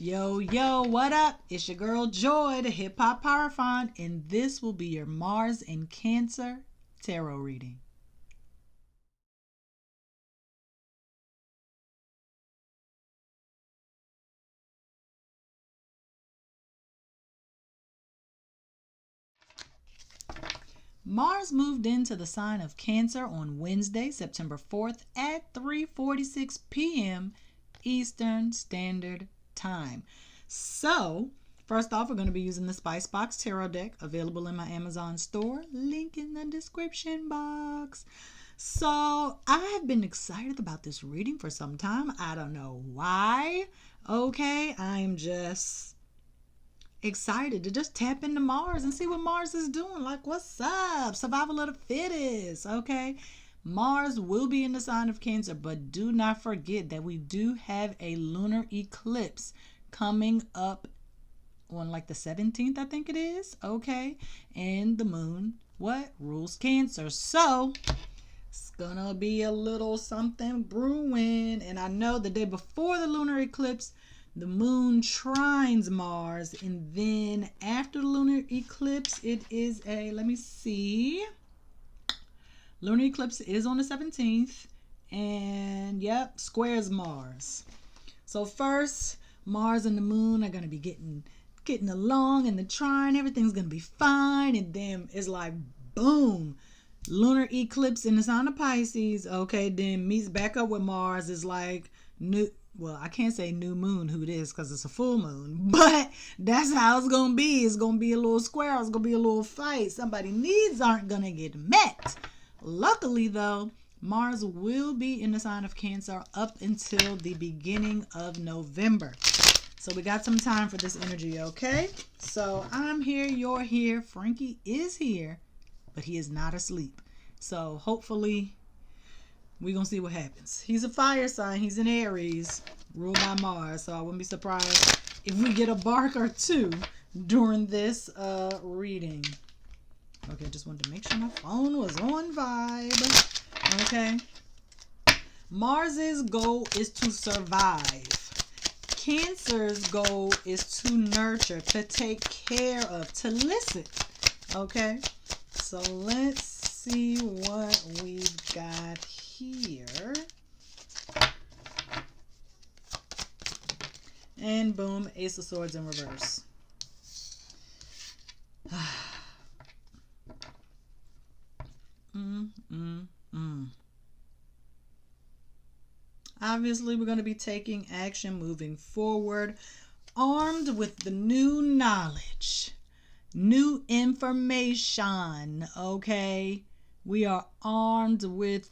Yo, yo, what up? It's your girl Joy, the Hip Hop Power Font, and this will be your Mars in Cancer tarot reading. Mars moved into the sign of Cancer on Wednesday, September 4th at 3:46 p.m. Eastern Standard Time. So, first off, we're going to be using the Spice Box Tarot deck available in my Amazon store. Link in the description box. So, I have been excited about this reading for some time. I don't know why. Okay, I'm just excited to just tap into Mars and see what Mars is doing. Like, what's up? Survival of the fittest. Okay. Mars will be in the sign of Cancer, but do not forget that we do have a lunar eclipse coming up on like the 17th, I think it is. Okay. And the moon, what? Rules Cancer. So it's gonna be a little something brewing. And I know the day before the lunar eclipse, the moon trines Mars, and then after the lunar eclipse, it is let me see. Lunar eclipse is on the 17th, and yep, squares Mars. So first, Mars and the moon are gonna be getting along, and the trine, everything's gonna be fine, and then it's like boom, lunar eclipse in the sign of Pisces. Okay, then meets back up with Mars. Is like new. Well, I can't say new moon who it is because it's a full moon, but that's how it's going to be. It's going to be a little square. It's going to be a little fight. Somebody's needs aren't going to get met. Luckily, though, Mars will be in the sign of Cancer up until the beginning of November. So we got some time for this energy, okay? So I'm here, you're here, Frankie is here, but he is not asleep. So hopefully we're going to see what happens. He's a fire sign. He's an Aries, ruled by Mars. So I wouldn't be surprised if we get a bark or two during this reading. Okay, just wanted to make sure my phone was on vibe. Okay. Mars's goal is to survive. Cancer's goal is to nurture, to take care of, to listen. Okay. So let's see what we've got here. And boom, Ace of Swords in reverse. Obviously, we're going to be taking action moving forward, armed with the new knowledge, new information. Okay, we are armed with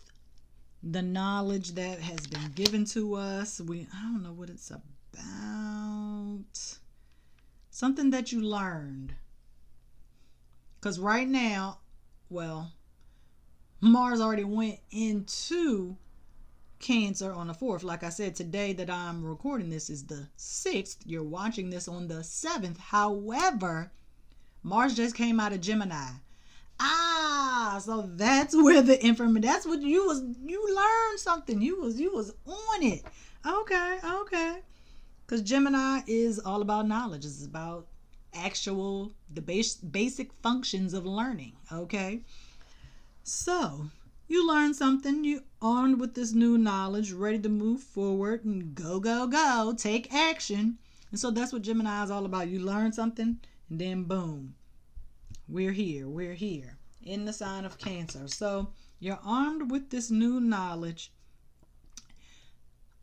the knowledge that has been given to us. I don't know what it's about. Something that you learned. Because right now, well, Mars already went into Cancer on the 4th. Like I said, today that I'm recording this is the 6th. You're watching this on the 7th. However, Mars just came out of Gemini. So that's where the information, that's what you learned something. You was on it. Okay. Because Gemini is all about knowledge. It's about the basic functions of learning. Okay. So you learned something. You armed with this new knowledge, ready to move forward and go, take action. And so that's what Gemini is all about. You learn something, and then boom, we're here in the sign of Cancer. So you're armed with this new knowledge.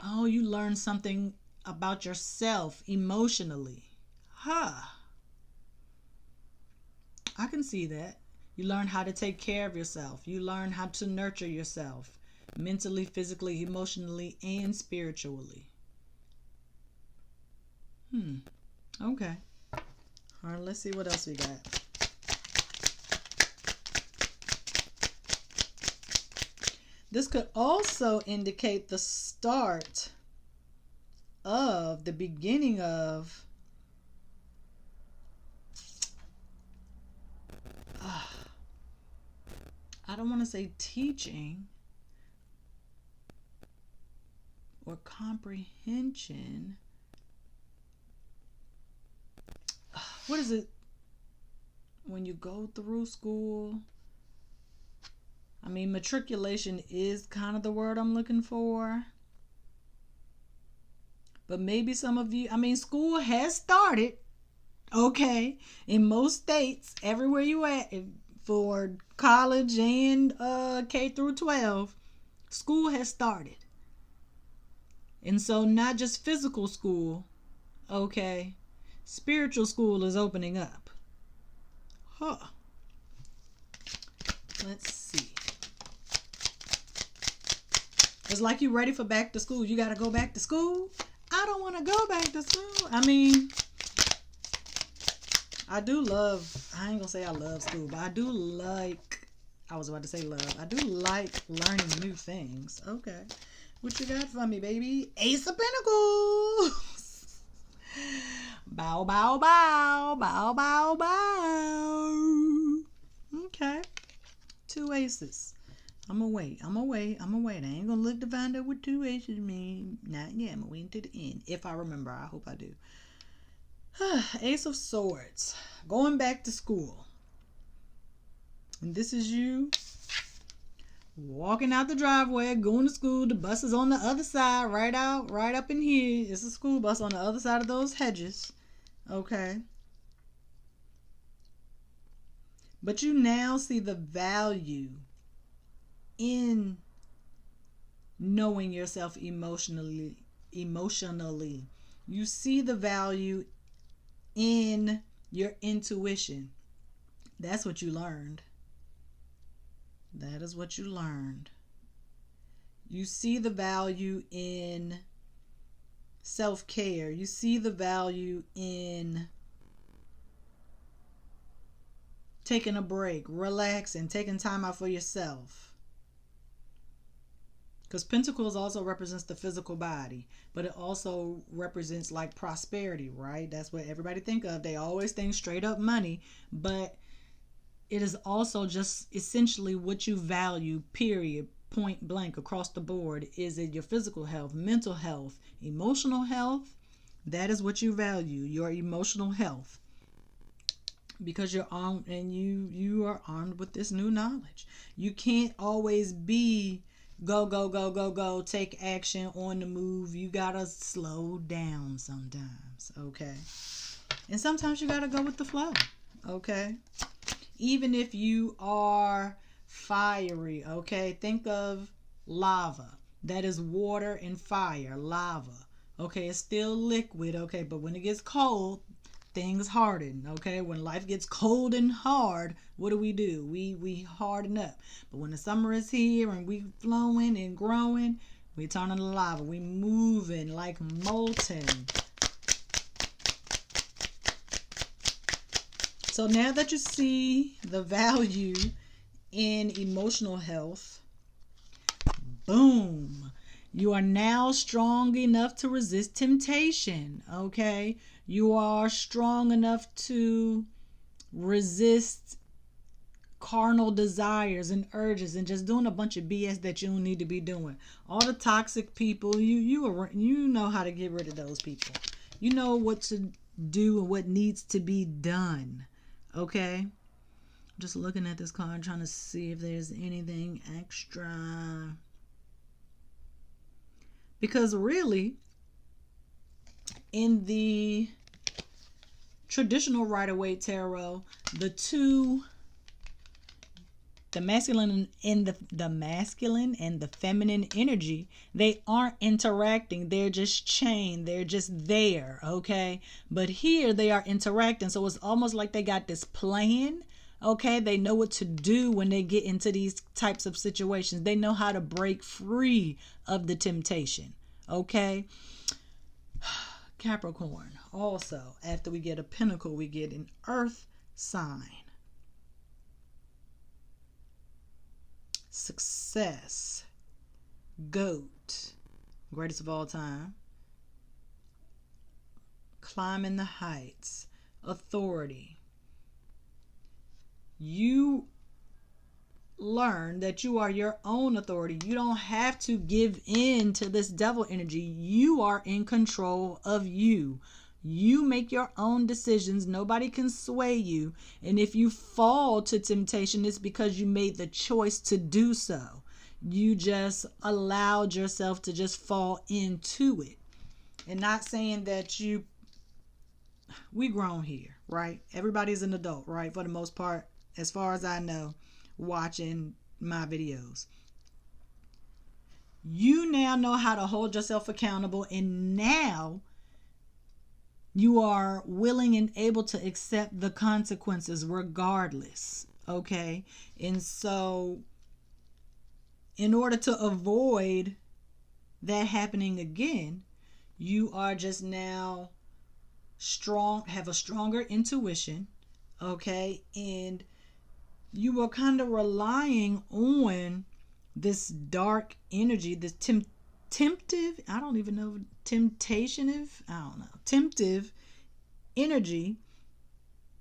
Oh, you learned something about yourself emotionally. I can see that. You learn how to take care of yourself. You learn how to nurture yourself mentally, physically, emotionally, and spiritually. Okay. All right, let's see what else we got. This could also indicate the start of the beginning of I don't want to say teaching or comprehension, what is it when you go through school? I mean, matriculation is kind of the word I'm looking for. But maybe some of you, I mean, school has started, okay, in most states, everywhere you at, for college and K through 12, school has started. And so not just physical school, okay, spiritual school is opening up. Huh. Let's see. It's like you ready for back to school. You got to go back to school. I don't want to go back to school. I mean, I ain't going to say I love school, but I do like, I was about to say love. I do like learning new things. Okay. What you got for me, baby? Ace of Pentacles. Bow, bow, bow. Bow, bow, bow. Okay. 2 aces. I'm gonna wait. I ain't gonna look to find out what 2 aces mean. Not yet. I'm gonna wait until the end. If I remember. I hope I do. Ace of Swords. Going back to school. And this is you walking out the driveway, going to school. The bus is on the other side, right up in here. It's a school bus on the other side of those hedges. Okay. But you now see the value in knowing yourself emotionally. You see the value in your intuition. That's what you learned. That is what you learned. You see the value in self-care. You see the value in taking a break, relaxing, taking time out for yourself. Because Pentacles also represents the physical body, but it also represents like prosperity, right? That's what everybody think of. They always think straight up money, but it is also just essentially what you value, period, point blank, across the board. Is it your physical health, mental health, emotional health? That is what you value, your emotional health. Because you're armed, and you are armed with this new knowledge. You can't always be go, take action, on the move. You gotta slow down sometimes, okay? And sometimes you gotta go with the flow, okay? Even if you are fiery, okay? Think of lava. That is water and fire, lava. Okay, it's still liquid, okay? But when it gets cold, things harden, okay? When life gets cold and hard, what do? We harden up. But when the summer is here and we flowing and growing, we turn into lava. We moving like molten. So now that you see the value in emotional health, boom, you are now strong enough to resist temptation, okay? You are strong enough to resist carnal desires and urges and just doing a bunch of BS that you don't need to be doing. All the toxic people, you know how to get rid of those people. You know what to do and what needs to be done. Okay? I'm just looking at this card, trying to see if there's anything extra. Because really, in the traditional Rider-Waite tarot, the masculine and the feminine energy, they aren't interacting. They're just chained. They're just there, okay? But here they are interacting. So it's almost like they got this plan, okay? They know what to do when they get into these types of situations. They know how to break free of the temptation, okay? Capricorn, also, after we get a pentacle, we get an earth sign. Success, goat, greatest of all time, climbing the heights, authority. You learn that you are your own authority. You don't have to give in to this devil energy. You are in control of you. You make your own decisions. Nobody can sway you. And if you fall to temptation, it's because you made the choice to do so. You just allowed yourself to just fall into it. And not saying that we grown here, right? Everybody's an adult, right? For the most part, as far as I know, watching my videos. You now know how to hold yourself accountable, and now you are willing and able to accept the consequences regardless, okay? And so, in order to avoid that happening again, you are just now strong, have a stronger intuition, okay? And you are kind of relying on this dark energy, this temptive energy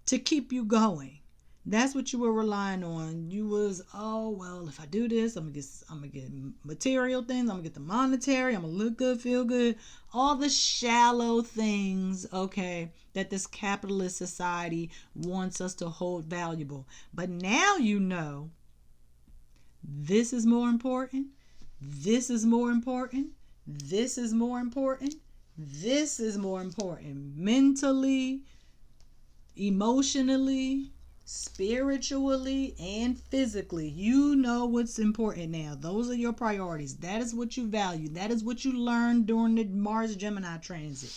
to keep you going. That's what you were relying on. You was, oh well, if I do this, I'm gonna get material things, I'm gonna get the monetary, I'm gonna look good, feel good, all the shallow things, okay, that this capitalist society wants us to hold valuable. But now you know this is more important, this is more important, this is more important, this is more important. Mentally, emotionally, spiritually, and physically. You know what's important now. Those are your priorities. That is what you value. That is what you learned during the Mars Gemini transit.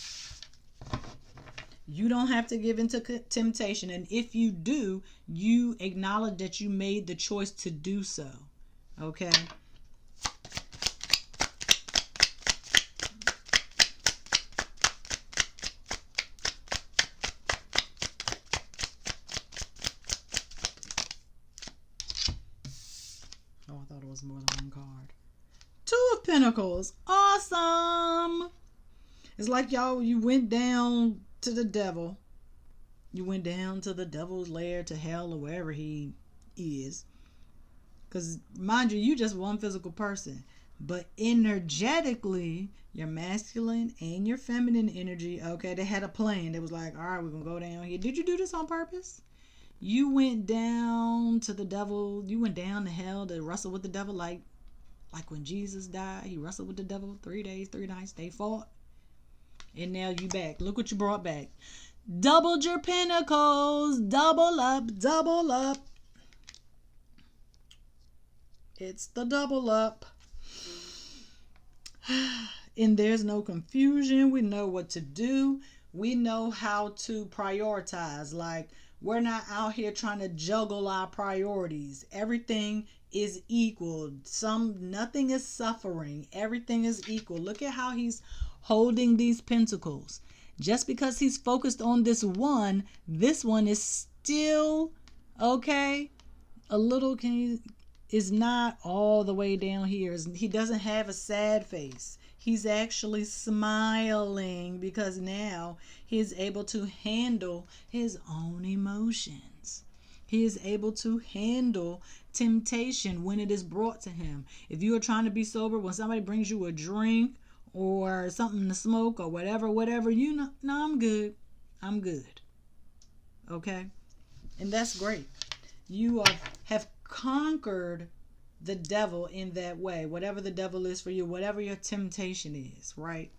You don't have to give into temptation. And if you do, you acknowledge that you made the choice to do so. Okay? Oh, I thought it was more than one card. Two of Pentacles. Awesome. It's like you went down to the devil. You went down to the devil's lair, to hell, or wherever he is. Because, mind you, you just one physical person. But energetically, your masculine and your feminine energy, okay, they had a plan. They was like, all right, we're going to go down here. Did you do this on purpose? You went down to the devil. You went down to hell to wrestle with the devil like when Jesus died. He wrestled with the devil 3 days, 3 nights. They fought. And now you back. Look what you brought back. Doubled your pentacles. Double up, double up. It's the double up. And there's no confusion. We know what to do. We know how to prioritize. Like, we're not out here trying to juggle our priorities. Everything is equal. Nothing is suffering. Everything is equal. Look at how he's holding these pentacles. Just because he's focused on this one is still, okay, a little, is not all the way down here. He doesn't have a sad face. He's actually smiling because now he's able to handle his own emotions. He is able to handle temptation when it is brought to him. If you are trying to be sober, when somebody brings you a drink or something to smoke or whatever, you know, no, I'm good. I'm good. Okay? And that's great. You have conquered the devil in that way. Whatever the devil is for you, whatever your temptation is, right?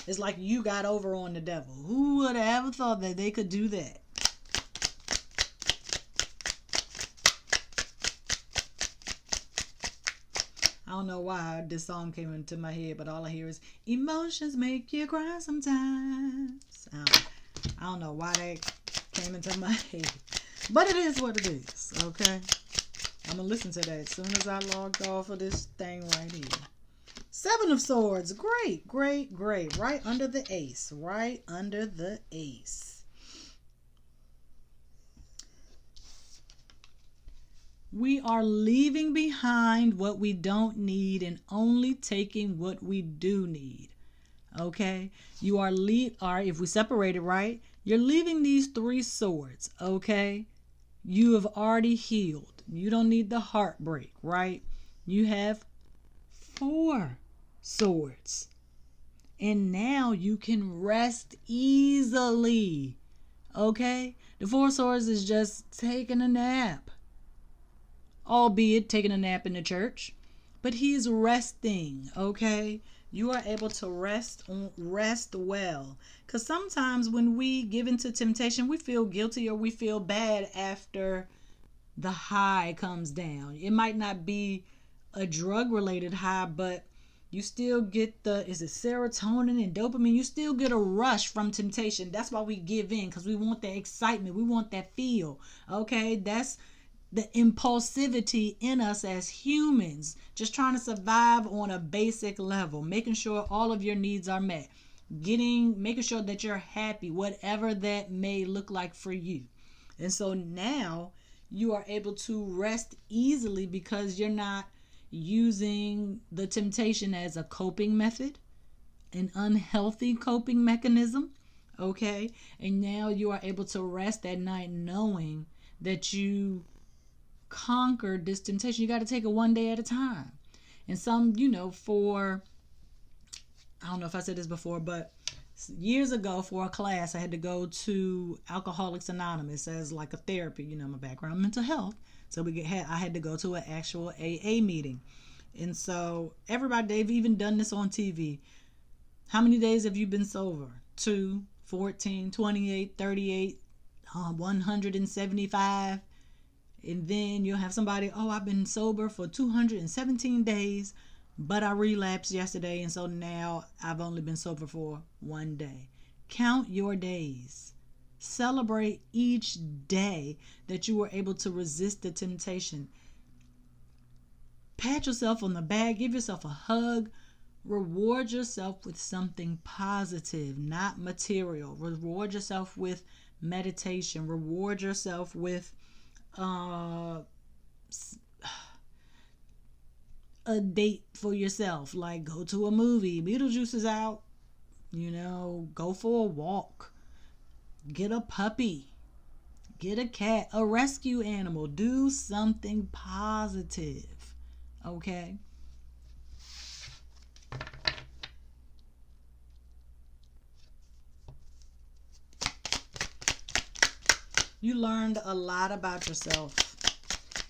It's like you got over on the devil. Who would have ever thought that they could do that? I don't know why this song came into my head, but all I hear is emotions make you cry sometimes. I don't know why that came into my head, but it is what it is. Okay, I'm gonna listen to that as soon as I logged off of this thing right here. 7 of Swords. Great, great, great. Right under the ace. Right under the ace. We are leaving behind what we don't need and only taking what we do need. Okay? You are if we separate it, right? You're leaving these 3 swords, okay? You have already healed. You don't need the heartbreak, right? You have 4 swords. And now you can rest easily. Okay? The Four Swords is just taking a nap, albeit taking a nap in the church, but he's resting. Okay? You are able to rest well, because sometimes when we give into temptation, we feel guilty or we feel bad after the high comes down. It might not be a drug related high, but you still get the, is it serotonin and dopamine? You still get a rush from temptation. That's why we give in, because we want that excitement. We want that feel. Okay? That's the impulsivity in us as humans, just trying to survive on a basic level, making sure all of your needs are met, making sure that you're happy, whatever that may look like for you. And so now you are able to rest easily because you're not using the temptation as a coping method, an unhealthy coping mechanism. Okay? And now you are able to rest at night knowing that you conquered this temptation. You got to take it one day at a time. And some, I don't know if I said this before, but years ago for a class, I had to go to Alcoholics Anonymous as like a therapy. My background mental health, so I had to go to an actual AA meeting. And so everybody, they've even done this on TV. How many days have you been sober? 2, 14, 28, 38, 175. And then you'll have somebody, I've been sober for 217 days, but I relapsed yesterday, and so now I've only been sober for 1 day. Count your days. Celebrate each day that you were able to resist the temptation. Pat yourself on the back, give yourself a hug, reward yourself with something positive, not material. Reward yourself with meditation. Reward yourself with a date for yourself, like go to a movie. Beetlejuice is out, go for a walk, get a puppy, get a cat, a rescue animal. Do something positive. Okay? You learned a lot about yourself.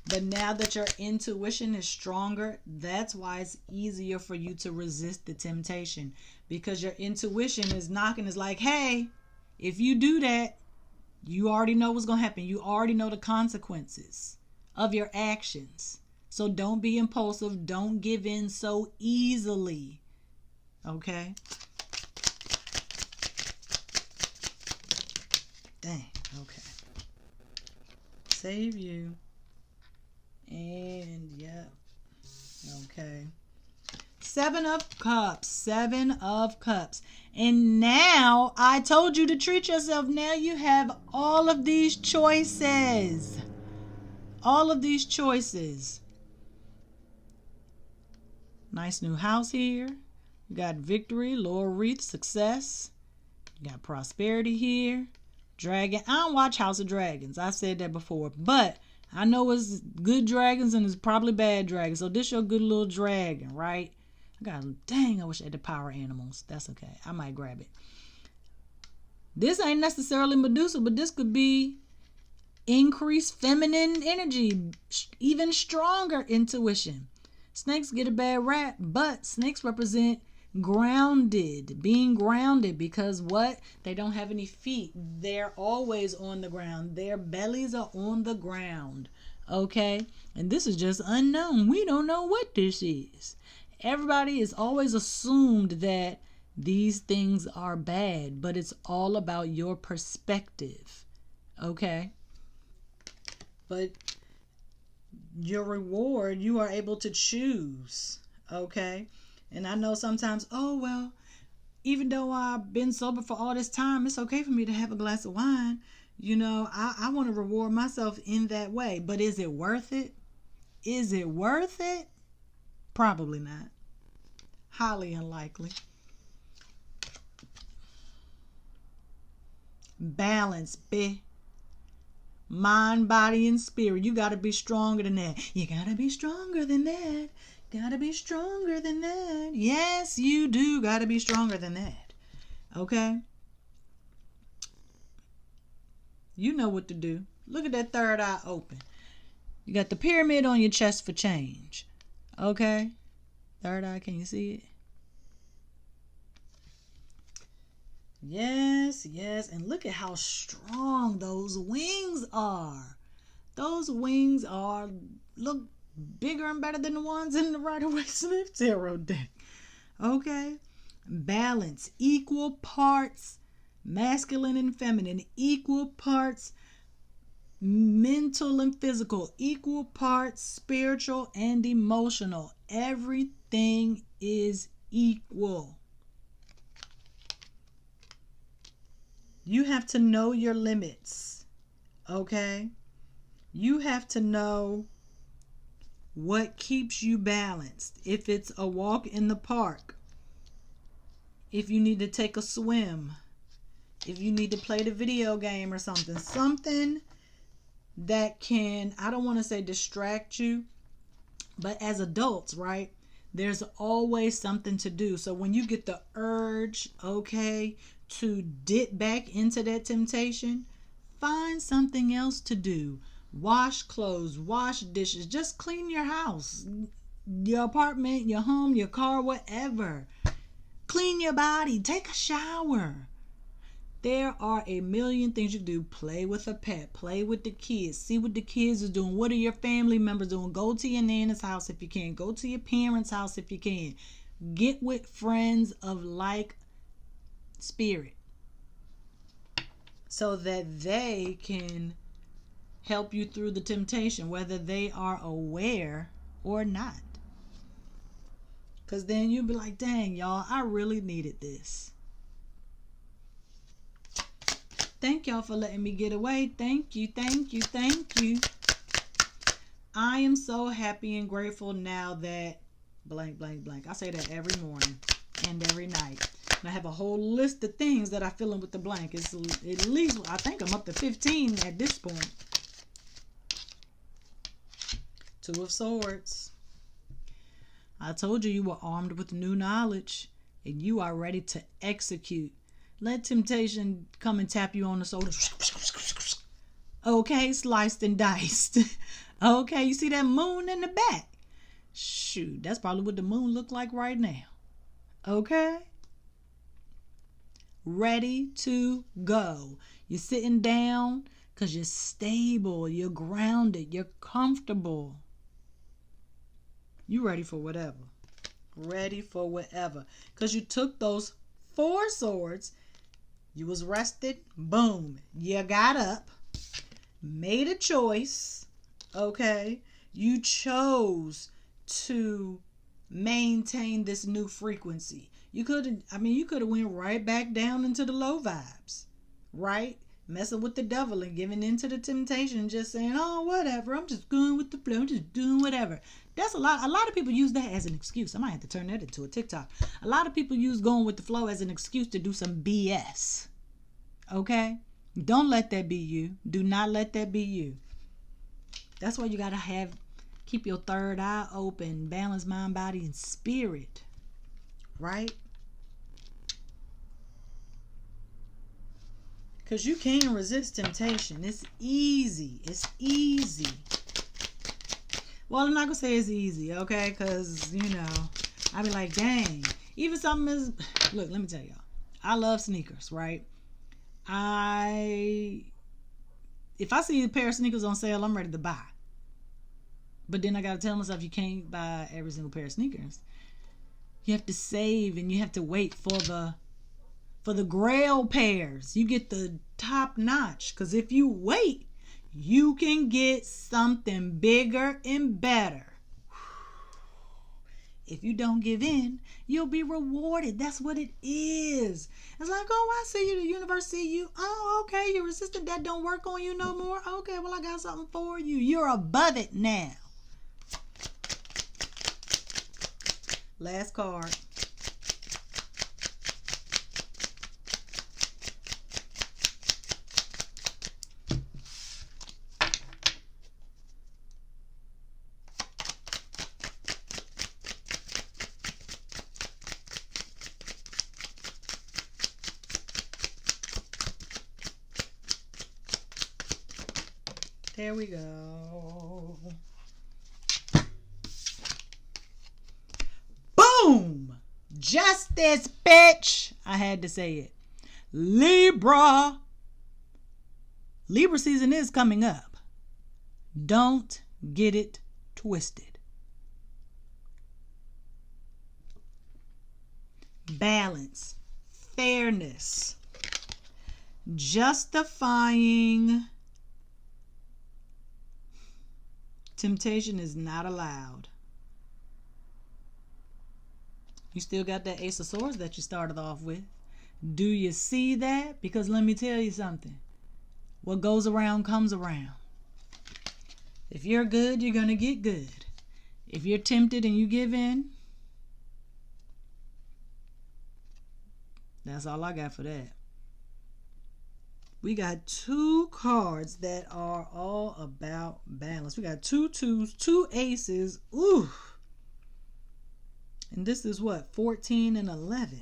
But now that your intuition is stronger, that's why it's easier for you to resist the temptation. Because your intuition is knocking, is like, hey, if you do that, you already know what's going to happen. You already know the consequences of your actions. So don't be impulsive. Don't give in so easily. Okay? Dang. Okay. Save you. And yeah. Okay. 7 of Cups. 7 of Cups. And now I told you to treat yourself. Now you have all of these choices. All of these choices. Nice new house here. You got victory, laurel wreath, success. You got prosperity here. Dragon. I don't watch House of Dragons. I said that before. But I know it's good dragons and it's probably bad dragons. So this your good little dragon, right? I wish I had the power animals. That's okay. I might grab it. This ain't necessarily Medusa, but this could be increased feminine energy, even stronger intuition. Snakes get a bad rap, but snakes represent being grounded, because what? They don't have any feet. They're always on the ground. Their bellies are on the ground. Okay? And this is just unknown. We don't know what this is. Everybody is always assumed that these things are bad, but it's all about your perspective. Okay? But your reward, you are able to choose. Okay? And I know sometimes, even though I've been sober for all this time, it's okay for me to have a glass of wine. I want to reward myself in that way. But is it worth it? Is it worth it? Probably not. Highly unlikely. Balance, mind, body, and spirit. You got to be stronger than that. You got to be stronger than that. Gotta be stronger than that. Yes, you do gotta be stronger than that. Okay? You know what to do. Look at that third eye open. You got the pyramid on your chest for change. Okay? Third eye, can you see it? Yes, yes. And look at how strong those wings are. Those wings look bigger and better than the ones in the Rider-Waite Smith Tarot deck. Okay? Balance. Equal parts masculine and feminine. Equal parts mental and physical. Equal parts spiritual and emotional. Everything is equal. You have to know your limits. Okay? You have to know what keeps you balanced. If it's a walk in the park, if you need to take a swim, if you need to play the video game or something that can, I don't want to say distract you, but as adults, right, there's always something to do. So when you get the urge, okay, to dip back into that temptation, find something else to do. Wash clothes, wash dishes, just clean your house, your apartment, your home, your car, whatever. Clean your body, take a shower. There are a million things you can do. Play with a pet, play with the kids, see what the kids are doing. What are your family members doing? Go to your nana's house if you can. Go to your parents' house if you can. Get with friends of like spirit so that they can help you through the temptation, whether they are aware or not. Because then you'll be like, dang, y'all, I really needed this. Thank y'all for letting me get away. Thank you, thank you, thank you. I am so happy and grateful now that blank, blank, blank. I say that every morning and every night. And I have a whole list of things that I fill in with the blank. It's at least, I think I'm up to 15 at this point. Two of Swords. I told you were armed with new knowledge and you are ready to execute. Let temptation come and tap you on the shoulder. Okay, sliced and diced. Okay, you see that moon in the back? Shoot, that's probably what the moon look like right now. Okay? Ready to go. You're sitting down because you're stable, you're grounded, you're comfortable. You ready for whatever. Ready for whatever. Because you took those 4 swords, you was rested, boom. You got up, made a choice, okay? You chose to maintain this new frequency. You could have went right back down into the low vibes, right? Messing with the devil and giving into the temptation, just saying, oh, whatever, I'm just going with the flow, I'm just doing whatever. That's a lot of people use that as an excuse. I might have to turn that into a TikTok. A lot of people use going with the flow as an excuse to do some BS. Okay? Don't let that be you. Do not let that be you. That's why you got to keep your third eye open, balance mind, body, and spirit. Right? Because you can resist temptation. It's easy. It's easy. Well, I'm not going to say it's easy, okay? Because, I be like, dang. Even something is... Look, let me tell y'all. I love sneakers, right? If I see a pair of sneakers on sale, I'm ready to buy. But then I got to tell myself you can't buy every single pair of sneakers. You have to save and you have to wait for the grail pairs. You get the top notch. Because if you wait, you can get something bigger and better. If you don't give in, you'll be rewarded. That's what it is. It's like, oh, I see you. The universe see you. Oh, okay. You're resistant. That don't work on you no more. Okay, well, I got something for you. You're above it now. Last card. There we go. Boom! Justice, bitch! I had to say it. Libra. Libra season is coming up. Don't get it twisted. Balance, fairness, justifying. Temptation is not allowed. You still got that Ace of Swords that you started off with. Do you see that? Because let me tell you something. What goes around comes around. If you're good, you're going to get good. If you're tempted and you give in, that's all I got for that. We got two cards that are all about balance. We got 2 twos, 2 aces. Ooh. And this is what? 14 and 11.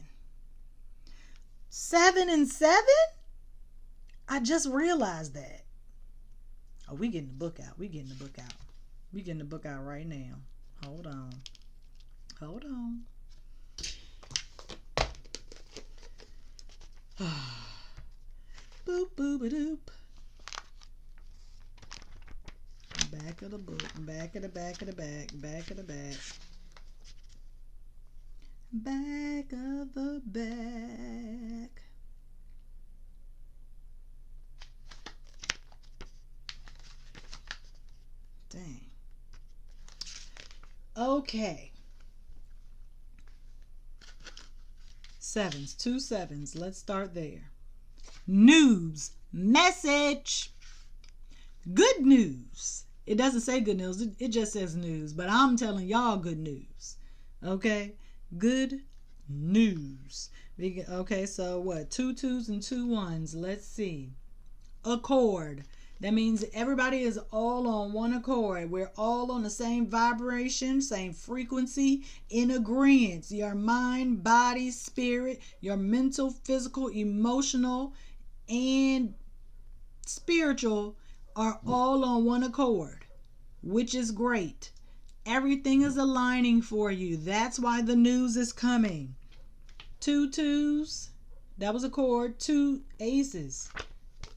7 and 7? I just realized that. Oh, we getting the book out. We getting the book out. We getting the book out right now. Hold on. Hold on. Boop, boop, doop. Back of the book. Back of the back of the back. Back of the back. Back of the back. Dang. Okay. Sevens, 2 sevens. Let's start there. News, message. Good news. It doesn't say good news. It just says news. But I'm telling y'all good news. Okay? Good news. Okay, so what? 2 twos and 2 ones. Let's see. Accord. That means everybody is all on one accord. We're all on the same vibration, same frequency, in agreement. Your mind, body, spirit, your mental, physical, emotional, and spiritual are all on one accord, which is great. Everything is aligning for you. That's why the news is coming. 2 twos. That was accord. 2 aces.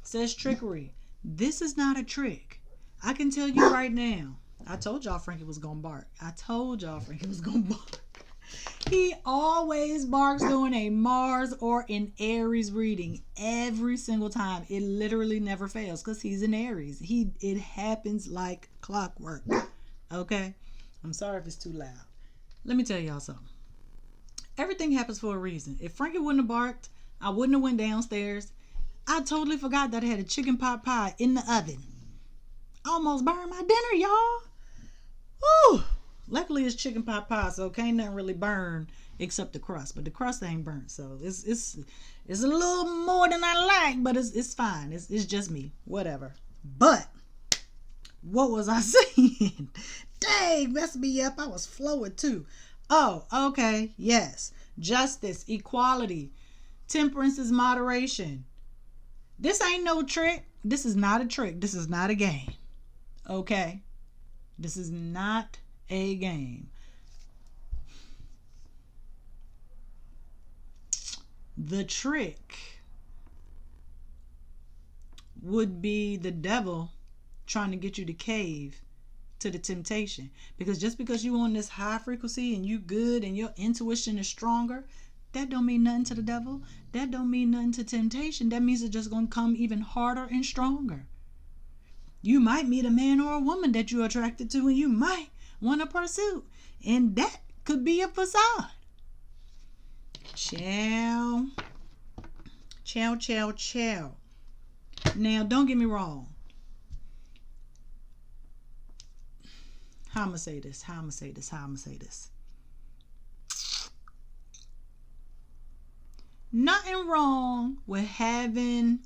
Says trickery. This is not a trick. I can tell you right now. I told y'all Frankie was going to bark. I told y'all Frankie was going to bark. He always barks during a Mars or an Aries reading. Every single time. It literally never fails because he's an Aries. It happens like clockwork. Okay? I'm sorry if it's too loud. Let me tell y'all something. Everything happens for a reason. If Frankie wouldn't have barked, I wouldn't have went downstairs. I totally forgot that I had a chicken pot pie in the oven. Almost burned my dinner, y'all. Woo! Luckily it's chicken pot pie, so can't nothing really burn except the crust. But the crust ain't burnt, so it's a little more than I like, but it's fine. It's just me. Whatever. But what was I saying? Dang, messed me up. I was flowing too. Oh, okay. Yes. Justice, equality, temperance is moderation. This ain't no trick. This is not a trick. This is not a game. Okay? This is not a game. The trick would be the devil trying to get you to cave to the temptation. Because just because you on this high frequency and you good and your intuition is stronger, that don't mean nothing to the devil. That don't mean nothing to temptation. That means it's just going to come even harder and stronger. You might meet a man or a woman that you're attracted to and you might want to pursue. And that could be a facade. Ciao. Ciao, ciao, ciao. Now, don't get me wrong. How I'm going to say this. Nothing wrong with having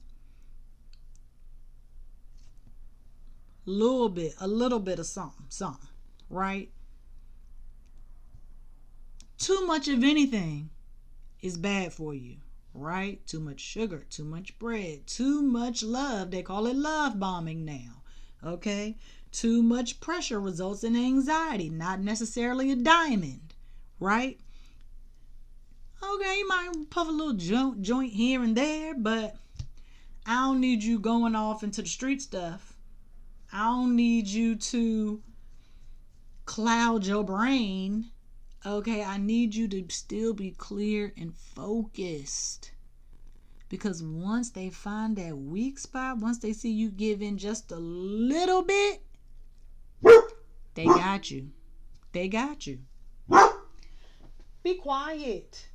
a little bit of something, right? Too much of anything is bad for you, right? Too much sugar, too much bread, too much love. They call it love bombing now. Okay? Too much pressure results in anxiety, not necessarily a diamond, right? Okay, you might puff a little joint here and there, but I don't need you going off into the street stuff. I don't need you to cloud your brain. Okay, I need you to still be clear and focused. Because once they find that weak spot, once they see you give in just a little bit, they got you. They got you. Be quiet.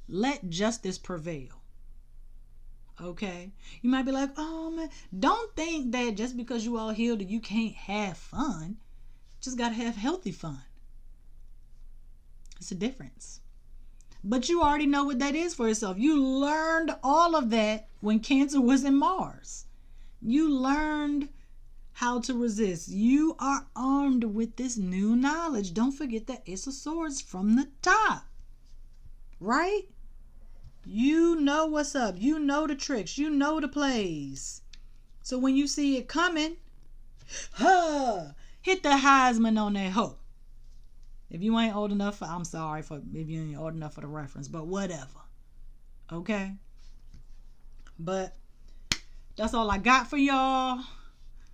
Let justice prevail. Okay? You might be like, oh man, don't think that just because you all healed that you can't have fun. Just gotta have healthy fun. It's a difference. But you already know what that is for yourself. You learned all of that when Cancer was in Mars. You learned how to resist. You are armed with this new knowledge. Don't forget that Ace of Swords from the top. Right? You know what's up. You know the tricks. You know the plays. So when you see it coming, hit the Heisman on that hoe. If you ain't old enough, I'm sorry for if you ain't old enough for the reference, but whatever. Okay? But that's all I got for y'all.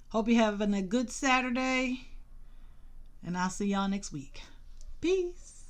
Hope you're having a good Saturday. And I'll see y'all next week. Peace.